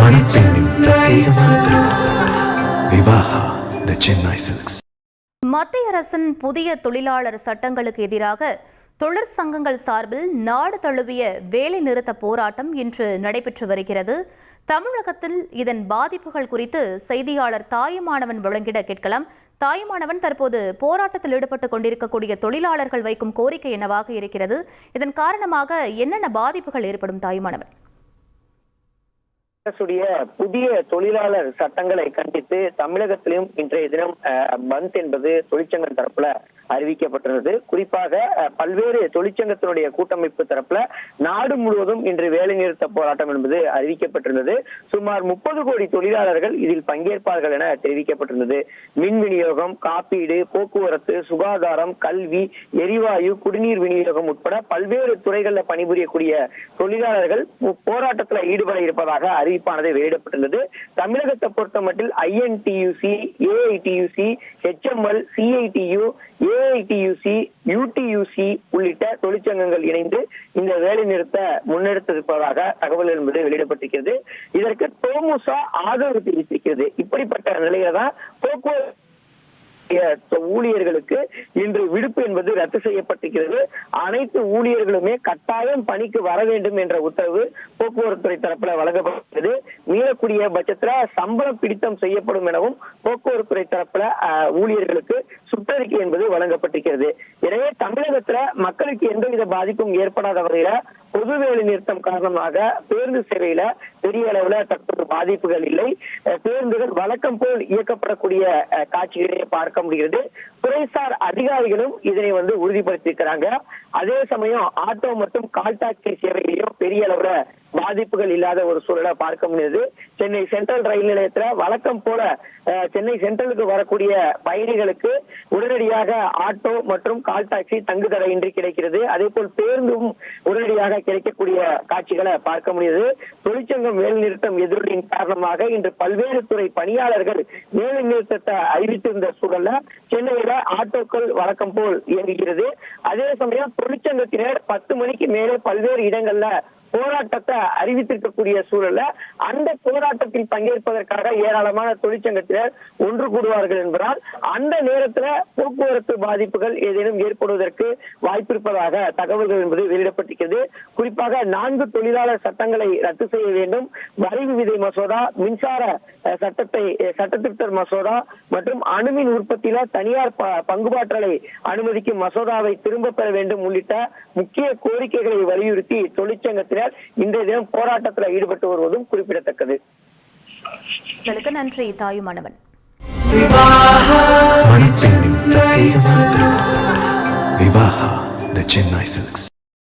மணப்பெண்ணின் பிரத்யேகமான திருமணம் விவாஹா தி சென்னை சில்க்ஸ். மத்திய அரசின் புதிய தொழிலாளர் சட்டங்களுக்கு எதிராக தொழிற்சங்கங்கள் சார்பில் நாடு தழுவிய வேலை நிறுத்த போராட்டம் இன்று நடைபெற்று வருகிறது. தமிழகத்தில் இதன் பாதிப்புகள் குறித்து செய்தியாளர் தாயுமானவன் வழங்கிட கேட்கலாம். தாயுமானவன், தற்போது போராட்டத்தில் ஈடுபட்டுக் கொண்டிருக்கக்கூடிய தொழிலாளர்கள் வைக்கும் கோரிக்கை என்னவாக இருக்கிறது? இதன் காரணமாக என்னென்ன பாதிப்புகள் ஏற்படும்? தாயுமானவன், அரசுடைய புதிய தொழிலாளர் சட்டங்களை கண்டித்து தமிழகத்திலும் இன்றைய தினம் பந்த் என்பது தொழிற்சங்கம் தரப்புல அறிவிக்கப்பட்டிருந்தது. குறிப்பாக பல்வேறு தொழிற்சங்கத்தினுடைய கூட்டமைப்பு தரப்புல நாடு முழுவதும் இன்று வேலைநிறுத்த போராட்டம் என்பது அறிவிக்கப்பட்டிருந்தது. சுமார் 30 கோடி தொழிலாளர்கள் இதில் பங்கேற்பார்கள் என தெரிவிக்கப்பட்டிருந்தது. மின் விநியோகம், காப்பீடு, போக்குவரத்து, சுகாதாரம், கல்வி, எரிவாயு, குடிநீர் விநியோகம் உட்பட பல்வேறு துறைகளில் பணிபுரியக்கூடிய தொழிலாளர்கள் போராட்டத்தில் ஈடுபட இருப்பதாக அறிவிப்பானது வெளியிடப்பட்டிருந்தது. தமிழகத்தை பொறுத்த மட்டில் INTUC, AITUC, HML, CITU, AITUC, UTUC உள்ளிட்ட தொழிற்சங்கங்கள் இணைந்து இந்த வேலை நிறுத்த முன்னெடுத்திருப்பதாக தகவல் என்பது வெளியிடப்பட்டிருக்கிறது. இதற்கு தோமுசா ஆதரவு தெரிவித்திருக்கிறது. இப்படிப்பட்ட நிலையில தான் போக்குவரத்து ஊழியர்களுக்கு இன்று விடுப்பு என்பது ரத்து செய்யப்பட்டிருக்கிறது. அனைத்து ஊழியர்களுமே கட்டாயம் பணிக்கு வர வேண்டும் என்ற உத்தரவு போக்குவரத்துறை தரப்புல வழங்கப்பட்டது. மீறக்கூடிய பட்சத்துல சம்பளம் பிடித்தம் செய்யப்படும் எனவும் போக்குவரத்துறை தரப்புல ஊழியர்களுக்கு சுற்றறிக்கை என்பது வழங்கப்பட்டிருக்கிறது. எனவே தமிழகத்துல மக்களுக்கு எந்தவித பாதிப்பும் ஏற்படாத வகையில பொது வேலை நிறுத்தம் காரணமாக பேருந்து சேவையில பெரிய அளவுல தற்போது பாதிப்புகள் இல்லை. பேருந்துகள் வழக்கம் போல் இயக்கப்படக்கூடிய காட்சிகளை பார்க்க முடிகிறது. துறைசார் அதிகாரிகளும் இதனை உறுதிப்படுத்தியிருக்கிறாங்க. அதே சமயம் ஆட்டோ மற்றும் கால் டாக்ஸி சேவையிலையும் பெரிய அளவுல பாதிப்புகள் இல்லாத ஒரு சூழலை பார்க்க முடியுது. சென்னை சென்ட்ரல் ரயில் நிலையத்துல வழக்கம் போல சென்னை சென்ட்ரலுக்கு வரக்கூடிய பயணிகளுக்கு உடனடியாக ஆட்டோ மற்றும் கால் டாக்ஸி தங்குதடையின்றி கிடைக்கிறது. அதே போல் பேருந்தும் உடனடியாக கிடைக்கக்கூடிய காட்சிகளை பார்க்க முடியுது. தொழிற்சங்கம் வேலை நிறுத்தம் எதிரொலியின் காரணமாக இன்று பல்வேறு துறை பணியாளர்கள் வேலை நிறுத்தத்தை அறிவித்திருந்த சூழல்ல சென்னையில ஆட்டோக்கள் வழக்கம் போல் இயங்குகிறது. அதே சமயம் தொழிற்சங்கத்தினர் 10 மணிக்கு மேலே பல்வேறு இடங்கள்ல போராட்டத்தை அறிவித்திருக்கக்கூடிய சூழல்ல அந்த போராட்டத்தில் பங்கேற்பதற்காக ஏராளமான தொழிற்சங்கத்தினர் ஒன்று கூடுவார்கள் என்பதால் அந்த நேரத்துல போக்குவரத்து பாதிப்புகள் ஏதேனும் ஏற்படுவதற்கு வாய்ப்பிருப்பதாக தகவல்கள் என்பது வெளியிடப்பட்டிருக்கிறது. குறிப்பாக 4 தொழிலாளர் சட்டங்களை ரத்து செய்ய வேண்டும், வரி விதிப்பு மசோதா, மின்சார சட்டத்திருத்த மசோதா மற்றும் அணுமின் உற்பத்தியில தனியார் பங்குபாற்றலை அனுமதிக்கும் மசோதாவை திரும்ப பெற வேண்டும் உள்ளிட்ட முக்கிய கோரிக்கைகளை வலியுறுத்தி தொழிற்சங்கத்தினர் இன்றைய தினம் போராட்டத்தில் ஈடுபட்டு வருவதும் குறிப்பிடத்தக்கது. நன்றி தாயுமானவன். மணப்பெண்ணின் பிரத்யேகமான திருமணம் விவாஹா தி சென்னை சில்க்ஸ்.